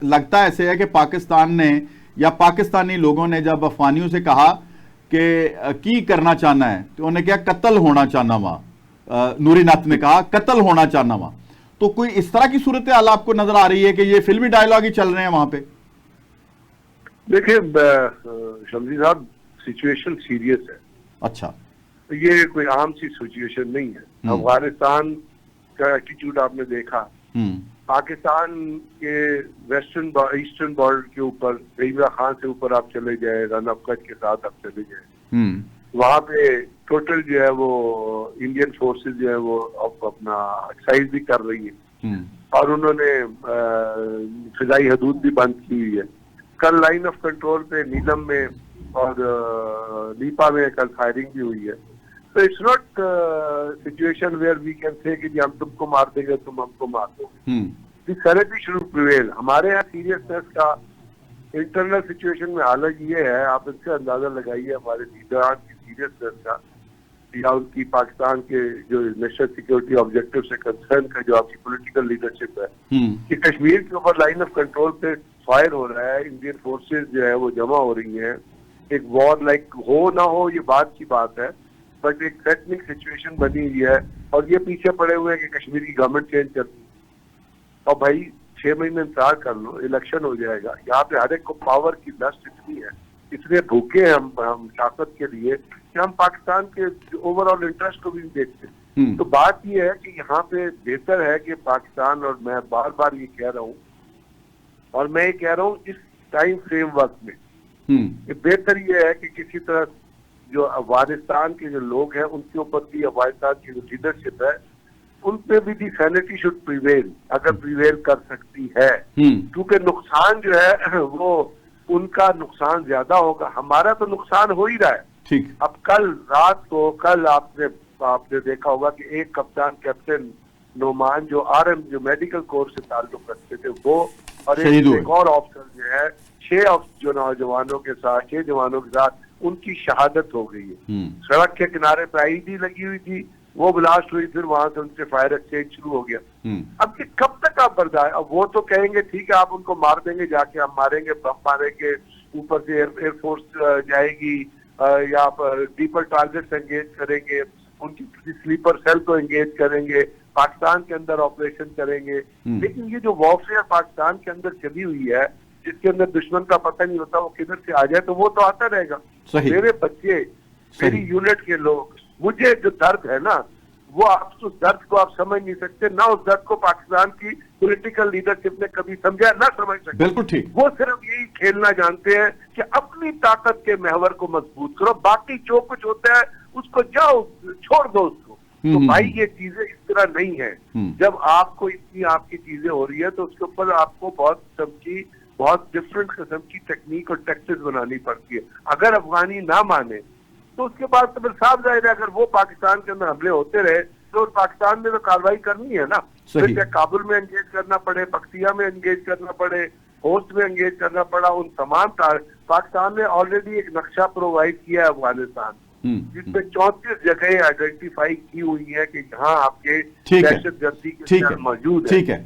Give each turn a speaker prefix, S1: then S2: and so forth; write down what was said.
S1: लगता ऐसे है कि पाकिस्तान ने या पाकिस्तानी लोगों ने जब अफगानियों से कहा कि की करना चाहना है तो उन्हें क्या कत्ल होना चाहना वहां, नूरी नाथ ने कहा कत्ल होना चाहना वहां। तो कोई इस तरह की सूरत हाल आपको नजर आ रही है कि ये फिल्मी डायलॉग ही चल रहे हैं वहां पे?
S2: देखिए शमसी साहब, सिचुएशन सीरियस है।
S1: अच्छा।
S2: ये कोई आम सी सिचुएशन नहीं है। अफगानिस्तान का एटीट्यूड आपने देखा, पाकिस्तान के वेस्टर्न ईस्टर्न बॉर्डर के ऊपर इमरान खान से ऊपर आप चले जाए, रन ऑफ कच के साथ आप चले जाए, वहां पे टोटल जो है वो इंडियन फोर्सेस जो है वो अपना एक्सरसाइज भी कर रही है और उन्होंने फिजाई हदूद भी बंद की हुई है। कल लाइन ऑफ कंट्रोल पे नीलम में और लीपा में कल फायरिंग भी हुई है। तो it's not situation where we can say कि हम तुमको मार देंगे, तुम हमको मार दोगे। This sanity should prevail. हमारे यहाँ सीरियसनेस का इंटरनल सिचुएशन में हालत ये है, आप इससे अंदाजा लगाइए हमारे लीडरान की सीरियसनेस का या उनकी पाकिस्तान के जो नेशनल सिक्योरिटी ऑब्जेक्टिव से कंसर्न का जो आपकी पॉलिटिकल लीडरशिप है कि कश्मीर के ऊपर लाइन ऑफ कंट्रोल पे फायर हो रहा है, इंडियन फोर्सेज जो है वो जमा हो रही हैं, एक वॉर लाइक हो ना हो ये बात की बात है, बट एक थ्रेटनिंग सिचुएशन बनी हुई है और ये पीछे पड़े हुए हैं कि कश्मीर की गवर्नमेंट चेंज करनी। और भाई 6 महीने इंतजार कर लो, इलेक्शन हो जाएगा। यहाँ पे हर एक को पावर की लस्ट इतनी है, इतने भूखे हैं हम ताकत के लिए कि हम पाकिस्तान के ओवरऑल इंटरेस्ट को भी नहीं देखते। तो बात ये है कि यहाँ पे बेहतर है कि पाकिस्तान, और मैं बार बार ये कह रहा हूँ और मैं ये कह रहा हूँ इस टाइम फ्रेमवर्क में बेहतर ये है कि किसी तरह जो अफगानिस्तान के जो लोग हैं उनके ऊपर भी अफगानिस्तान की जो लीडरशिप है उन पे भी दी सैनिटी शुड प्रिवेल, अगर प्रिवेल कर सकती है, क्योंकि नुकसान जो है वो उनका नुकसान ज्यादा होगा, हमारा तो नुकसान हो ही रहा है।
S1: ठीक।
S2: अब कल आपने देखा होगा कि एक कप्तान कैप्टन नोमान जो आरएम जो मेडिकल कोर्स से ताल्लुक रखते थे वो और एक और ऑफिसर जो है 6 जो नौजवानों के साथ 6 जवानों के साथ उनकी शहादत हो गई है। सड़क के किनारे पे आईडी लगी हुई थी, वो ब्लास्ट हुई, फिर वहां से उनसे फायर एक्सचेंज शुरू हो गया। अब ये कब तक आप बर्दाश्त? अब वो तो कहेंगे ठीक है आप उनको मार देंगे, जाके हम मारेंगे, बम मारेंगे, ऊपर से एयरफोर्स जाएगी या डीपर टारगेट एंगेज करेंगे, उनकी स्लीपर सेल को एंगेज करेंगे, पाकिस्तान के अंदर ऑपरेशन करेंगे। लेकिन ये जो वॉरफेयर पाकिस्तान के अंदर चली हुई है जिसके अंदर दुश्मन का पता नहीं होता वो किधर से आ जाए, तो वो तो आता रहेगा। मेरे बच्चे, मेरी यूनिट के लोग, मुझे जो दर्द है ना वो आप उस दर्द को आप समझ नहीं सकते, ना उस दर्द को पाकिस्तान की पॉलिटिकल लीडरशिप ने कभी समझा, ना समझ सकते।
S1: बिल्कुल ठीक।
S2: वो सिर्फ यही खेलना जानते हैं कि अपनी ताकत के महवर को मजबूत करो, बाकी जो कुछ होता है उसको जाओ छोड़ दो उसको। तो भाई ये चीजें इस तरह नहीं है। जब आपको इतनी आपकी चीजें हो रही है तो उसके ऊपर आपको बहुत डिफरेंट किस्म की टेक्निक और टैक्टिक्स बनानी पड़ती है। अगर अफगानी ना माने तो उसके बाद तो फिर साफ जाहिर है अगर वो पाकिस्तान के अंदर हमले होते रहे तो पाकिस्तान में तो कार्रवाई करनी है ना, फिर चाहे काबुल में एंगेज करना पड़े, पख्तिया में एंगेज करना पड़े, होस्ट में एंगेज करना पड़ा, उन तमाम पाकिस्तान ने ऑलरेडी एक नक्शा प्रोवाइड किया है अफगानिस्तान जिसमें 34 जगह आइडेंटिफाई की हुई है कि जहां आपके दहशतगर्दी के मौजूद है।